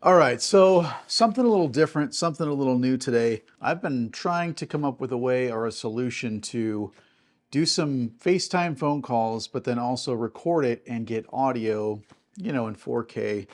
All right, so something a little different, something a little new today. I've been trying to come up with a way or a solution to do some FaceTime phone calls, but then also record it and get audio, in 4K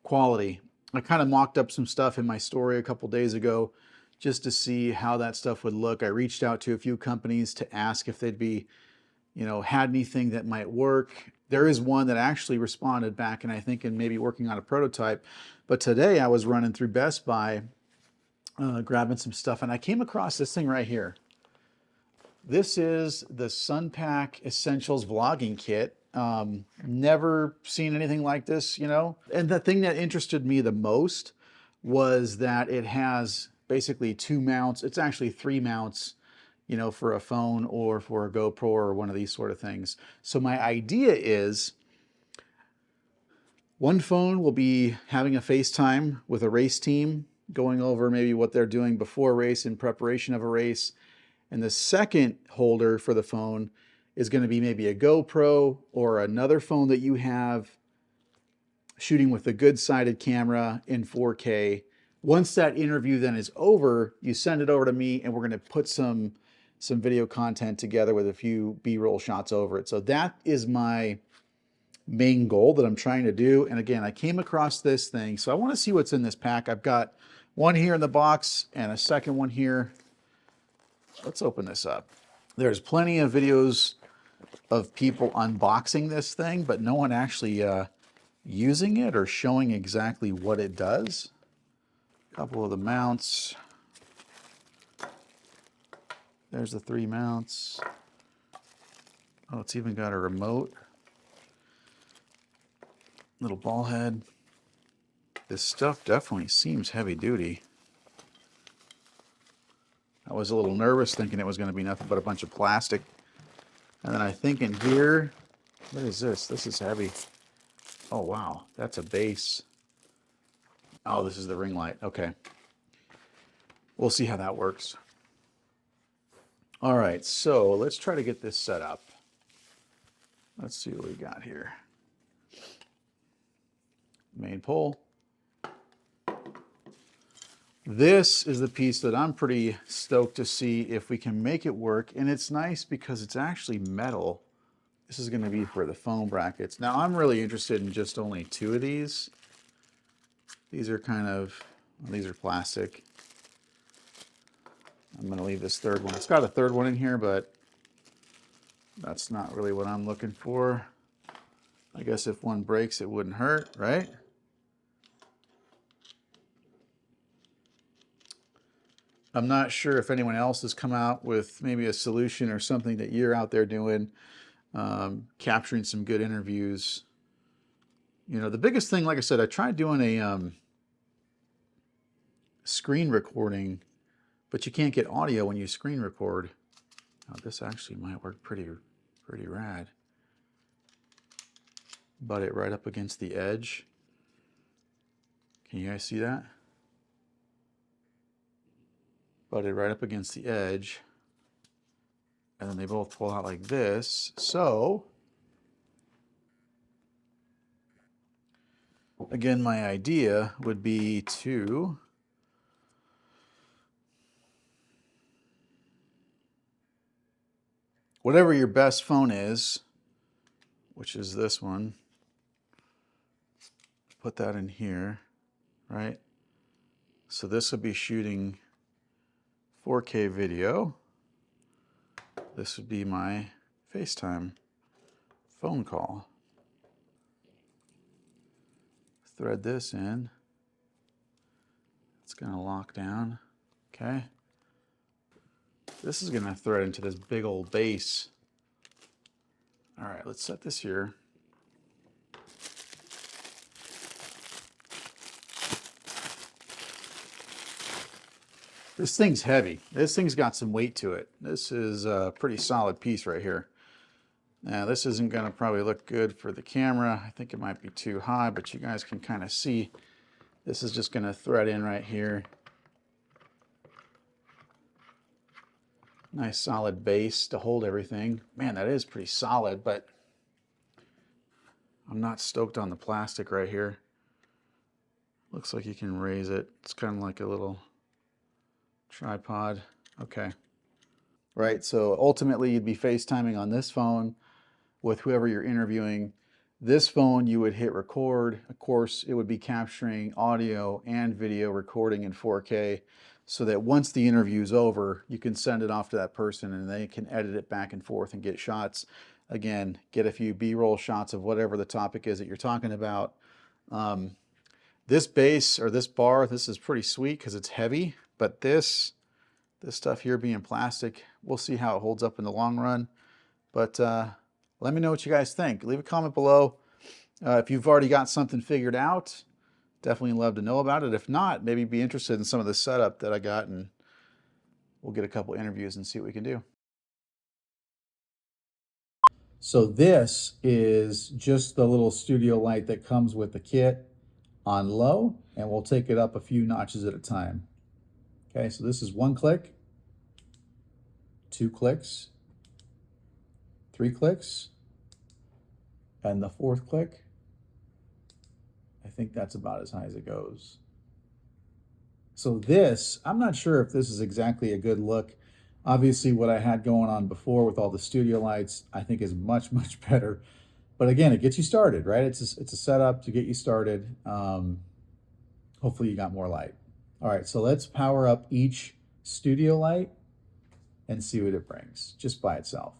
quality. I kind of mocked up some stuff in my story a couple days ago just to see how that stuff would look. I reached out to a few companies to ask if they'd be had anything that might work. There is one that actually responded back, and I think in maybe working on a prototype. But today I was running through Best Buy, grabbing some stuff, and I came across this thing right here. This is the Sunpak Essentials Vlogging Kit. Never seen anything like this, And the thing that interested me the most was that it has basically two mounts. It's actually three mounts, for a phone or for a GoPro or one of these sort of things. So my idea is one phone will be having a FaceTime with a race team, going over maybe what they're doing before a race in preparation of a race. And the second holder for the phone is going to be maybe a GoPro or another phone that you have shooting with a good sided camera in 4K. Once that interview then is over, you send it over to me and we're going to put some video content together with a few B-roll shots over it. So that is my main goal that I'm trying to do. And again, I came across this thing, so I want to see what's in this pack. I've got one here in the box and a second one here. Let's open this up. There's plenty of videos of people unboxing this thing, but no one actually using it or showing exactly what it does. A couple of the mounts. There's the three mounts. Oh, it's even got a remote. Little ball head. This stuff definitely seems heavy duty. I was a little nervous thinking it was going to be nothing but a bunch of plastic. And then I think in here, what is this? This is heavy. Oh, wow. That's a base. Oh, this is the ring light. Okay. We'll see how that works. All right, so let's try to get this set up. Let's see what we got here. Main pole. This is the piece that I'm pretty stoked to see if we can make it work. And it's nice because it's actually metal. This is going to be for the phone brackets. Now, I'm really interested in just only two of these. These are these are plastic. I'm going to leave this third one. It's got a third one in here, but that's not really what I'm looking for. I guess if one breaks, it wouldn't hurt, right? I'm not sure if anyone else has come out with maybe a solution or something that you're out there doing, capturing some good interviews. The biggest thing, like I said, I tried doing a screen recording, but you can't get audio when you screen record. Now, this actually might work pretty rad. Butt it right up against the edge. Can you guys see that? Butted right up against the edge. And then they both pull out like this. So, again, my idea would be to whatever your best phone is, which is this one, put that in here, right? So this would be shooting 4K video. This would be my FaceTime phone call. Thread this in. It's going to lock down. Okay. This is going to thread into this big old base. All right, let's set this here. This thing's heavy. This thing's got some weight to it. This is a pretty solid piece right here. Now, this isn't going to probably look good for the camera. I think it might be too high, but you guys can kind of see. This is just going to thread in right here. Nice solid base to hold everything. Man, that is pretty solid, but I'm not stoked on the plastic right here. Looks like you can raise it. It's kind of like a little tripod. Okay. Right, so ultimately you'd be FaceTiming on this phone with whoever you're interviewing. This phone, you would hit record. Of course, it would be capturing audio and video recording in 4K so that once the interview is over, you can send it off to that person and they can edit it back and forth and get shots. Again, get a few B-roll shots of whatever the topic is that you're talking about. This base or this bar, this is pretty sweet because it's heavy, but this stuff here being plastic, we'll see how it holds up in the long run. But let me know what you guys think. Leave a comment below. If you've already got something figured out, definitely love to know about it. If not, maybe be interested in some of the setup that I got, and we'll get a couple interviews and see what we can do. So this is just the little studio light that comes with the kit on low, and we'll take it up a few notches at a time. Okay, so this is 1 click, 2 clicks, 3 clicks, and the 4th click. I think that's about as high as it goes. So this, I'm not sure if this is exactly a good look. Obviously what I had going on before with all the studio lights, I think is much, much better. But again, it gets you started, right? It's a setup to get you started. Hopefully you got more light. All right, so let's power up each studio light and see what it brings just by itself.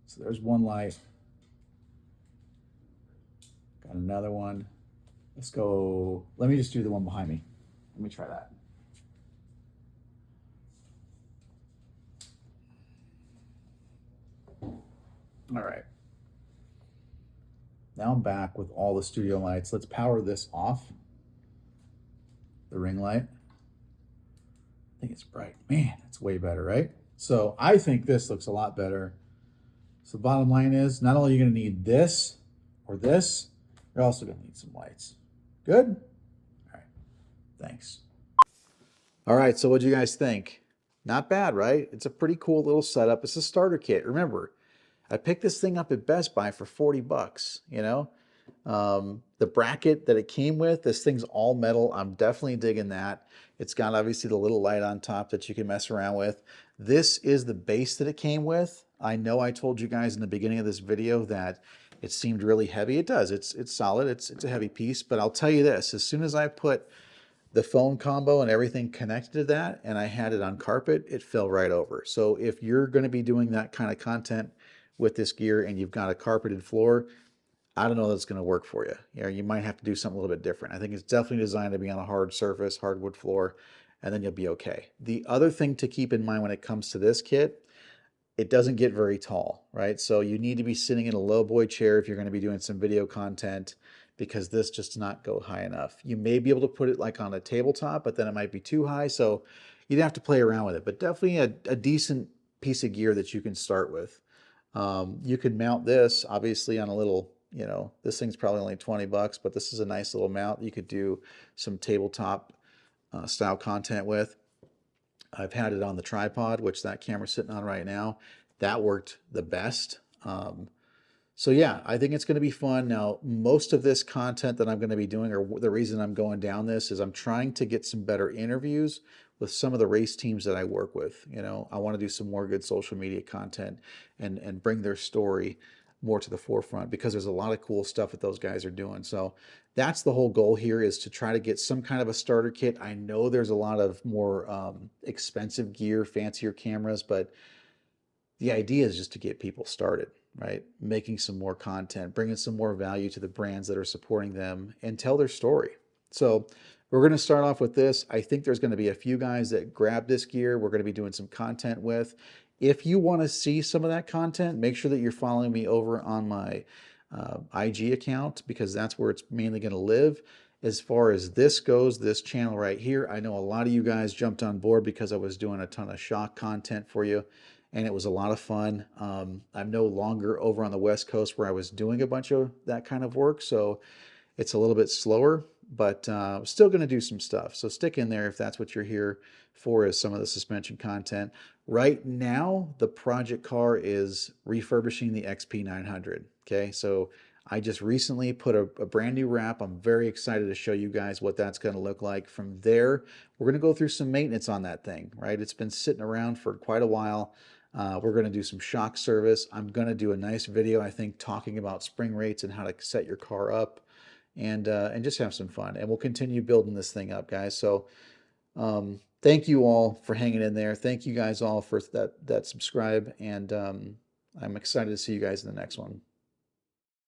So there's one light. Got another one. Let's go. Let me just do the one behind me. Let me try that. All right. Now I'm back with all the studio lights. Let's power this off. The ring light. I think it's bright. Man, it's way better, right? So I think this looks a lot better. So the bottom line is, not only are you going to need this or this, you're also going to need some lights. Good? All right. Thanks. All right, so what do you guys think? Not bad, right? It's a pretty cool little setup. It's a starter kit. Remember, I picked this thing up at Best Buy for 40 bucks, you know? The bracket that it came with, this thing's all metal. I'm definitely digging that. It's got obviously the little light on top that you can mess around with. This is the base that it came with. I know I told you guys in the beginning of this video that it seemed really heavy. It does. It's solid. It's a heavy piece, but I'll tell you this, as soon as I put the phone combo and everything connected to that and I had it on carpet, it fell right over. So if you're going to be doing that kind of content with this gear and you've got a carpeted floor, I don't know that's going to work for you. You know, you might have to do something a little bit different. I think it's definitely designed to be on a hard surface, hardwood floor, and then you'll be okay. The other thing to keep in mind when it comes to this kit, it doesn't get very tall, right? So you need to be sitting in a low boy chair if you're going to be doing some video content, because this just does not go high enough. You may be able to put it like on a tabletop, but then it might be too high. So you'd have to play around with it, but definitely a decent piece of gear that you can start with. You can mount this obviously on a little, you know, this thing's probably only 20 bucks, but this is a nice little mount you could do some tabletop style content with. I've had it on the tripod, which that camera's sitting on right now. That worked the best. So yeah, I think it's going to be fun. Now, most of this content that I'm going to be doing, or the reason I'm going down this, is I'm trying to get some better interviews with some of the race teams that I work with. You know, I want to do some more good social media content and bring their story more to the forefront, because there's a lot of cool stuff that those guys are doing. So that's the whole goal here, is to try to get some kind of a starter kit. I know there's a lot of more expensive gear, fancier cameras, but the idea is just to get people started, right? Making some more content, bringing some more value to the brands that are supporting them, and tell their story. So we're going to start off with this. I think there's going to be a few guys that grab this gear we're going to be doing some content with. If you want to see some of that content, make sure that you're following me over on my IG account, because that's where it's mainly going to live. As far as this goes, this channel right here, I know a lot of you guys jumped on board because I was doing a ton of shock content for you, and it was a lot of fun. I'm no longer over on the West Coast where I was doing a bunch of that kind of work, so it's a little bit slower, but still going to do some stuff. So stick in there if that's what you're here for, is some of the suspension content. Right now, the project car is refurbishing the XP900. Okay, so I just recently put a brand new wrap. I'm very excited to show you guys what that's going to look like. From there, we're going to go through some maintenance on that thing, right? It's been sitting around for quite a while. We're going to do some shock service. I'm going to do a nice video, I think, talking about spring rates and how to set your car up, and just have some fun. And we'll continue building this thing up, guys. So thank you all for hanging in there. Thank you guys all for that subscribe, and I'm excited to see you guys in the next one.